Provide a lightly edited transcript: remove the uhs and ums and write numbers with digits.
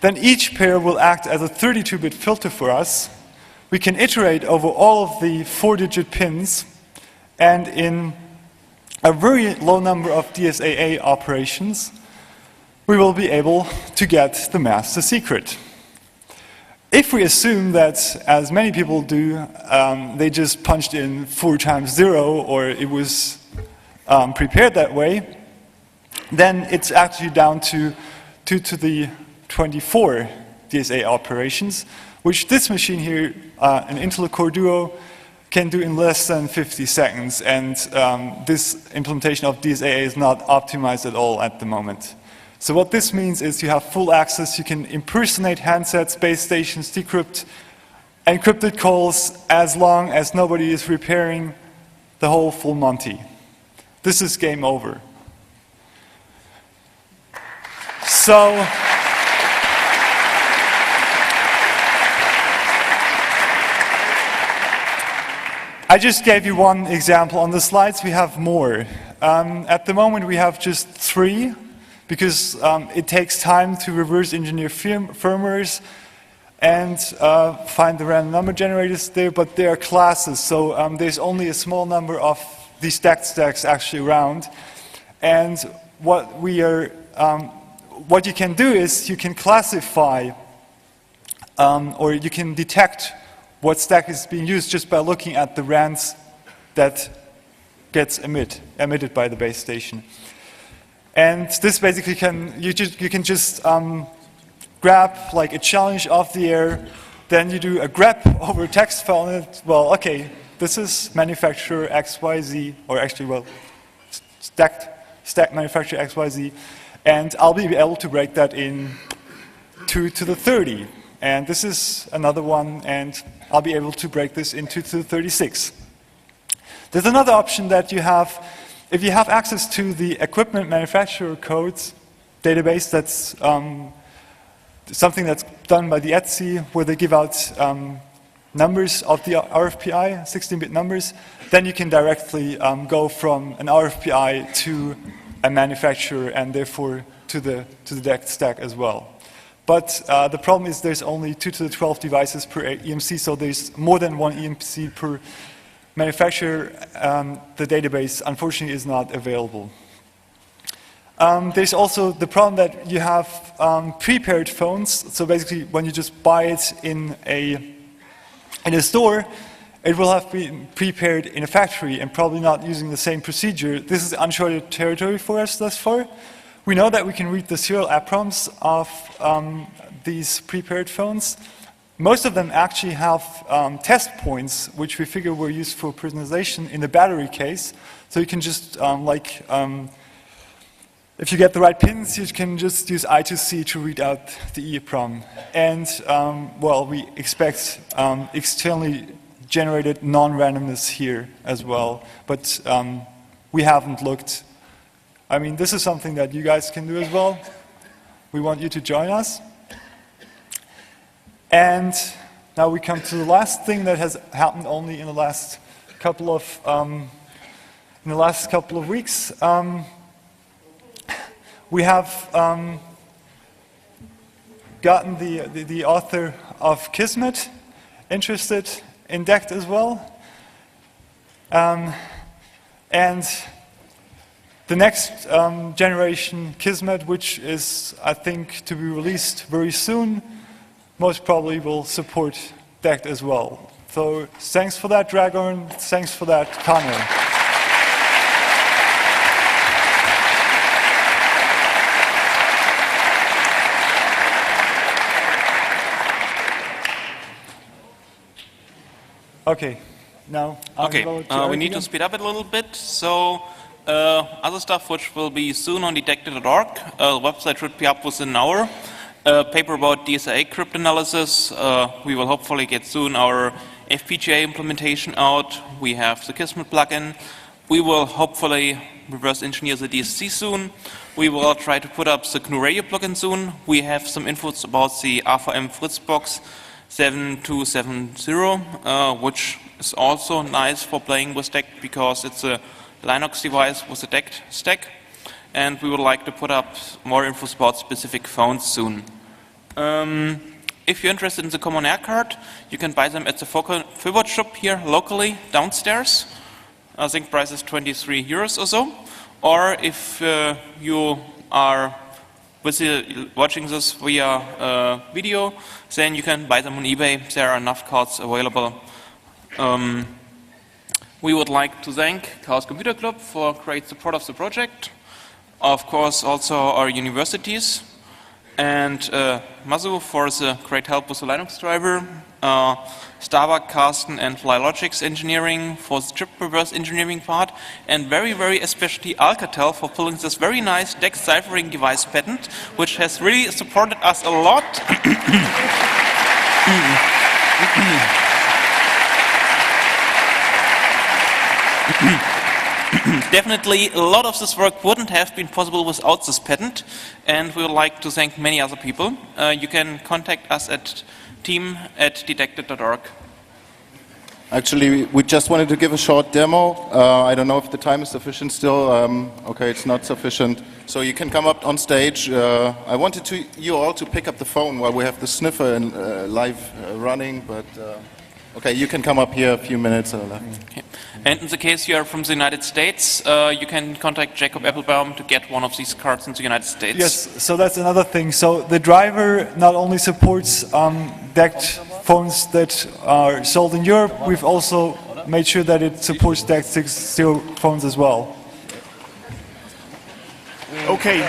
then each pair will act as a 32-bit filter for us. We can iterate over all of the 4-digit pins, and in a very low number of DSAA operations, we will be able to get the master secret. If we assume that, as many people do, they just punched in 4 times 0, or it was prepared that way, then it's actually down to 2 to the 24 DSA operations, which this machine here, an Intel Core Duo, can do in less than 50 seconds. And this implementation of DSAA is not optimized at all at the moment. So what this means is you have full access. You can impersonate handsets, base stations, decrypt encrypted calls as long as nobody is repairing the whole full Monty. This is game over. So I just gave you one example. On the slides we have more. At the moment we have just 3, because it takes time to reverse engineer firmwares and find the random number generators there, but they are classes, so there's only a small number of these stacked stacks actually around. And what you can do is you can classify or you can detect what stack is being used just by looking at the RANs that gets emitted by the base station. And this basically you can just grab like a challenge off the air, then you do a grep over a text file, and well, okay, this is manufacturer XYZ, or actually, well, stack manufacturer XYZ, and I'll be able to break that in 2 to the 30. And this is another one, and I'll be able to break this in 2 to the 36. There's another option that you have. If you have access to the equipment manufacturer codes database, that's something that's done by the ETSI, where they give out numbers of the RFPI, 16-bit numbers, then you can directly go from an RFPI to a manufacturer and therefore to the DECT stack as well. But the problem is there's only 2 to the 12 devices per EMC, so there's more than 1 EMC per manufacturer. The database, unfortunately, is not available. There's also the problem that you have prepared phones. So basically, when you just buy it in a store, it will have been prepared in a factory and probably not using the same procedure. This is uncharted territory for us thus far. We know that we can read the serial EPROMs of these prepared phones. Most of them actually have test points, which we figure were used for personalization in the battery case. So you can just, if you get the right pins, you can just use I2C to read out the EEPROM. And, well, we expect externally generated non-randomness here as well. But we haven't looked. I mean, this is something that you guys can do as well. We want you to join us. And now we come to the last thing that has happened only in the last couple of weeks. We have gotten the author of Kismet interested in DECT as well. And the next generation Kismet, which is, I think, to be released very soon, most probably will support DECT as well. So thanks for that, Dragon. Thanks for that, Connor. Okay, now we need to speed up it a little bit. So other stuff which will be soon on detected.org. The website should be up within an hour. Paper about DSA cryptanalysis. We will hopefully get soon our FPGA implementation out. We have the Kismet plugin. We will hopefully reverse engineer the DSC soon. We will try to put up the GNU Radio plugin soon. We have some infos about the AVM Fritzbox 7270, which is also nice for playing with DECT because it's a Linux device with a DECT stack. And we would like to put up more info about specific phones soon. If you're interested in the Common Air card, you can buy them at the Filbert shop here locally downstairs. I think price is 23 euros or so. Or if you are watching this via video, then you can buy them on eBay. There are enough cards available. We would like to thank Chaos Computer Club for great support of the project. Of course, also our universities. And Mazu for the great help with the Linux driver. Starbuck, Carsten, and Flylogix Engineering for the chip reverse engineering part. And very, very especially Alcatel for pulling this very nice DEX ciphering device patent, which has really supported us a lot. Definitely, a lot of this work wouldn't have been possible without this patent, and we would like to thank many other people. You can contact us at team@detected.org. Actually, we just wanted to give a short demo. I don't know if the time is sufficient still. Okay, it's not sufficient. So you can come up on stage. I wanted you all to pick up the phone while we have the sniffer live running, but okay, you can come up here a few minutes left. Okay. And in the case you are from the United States, you can contact Jacob Applebaum to get one of these cards in the United States. Yes, so that's another thing. So the driver not only supports DECT phones that are sold in Europe, we've also made sure that it supports DECT 6.0 phones as well. Okay.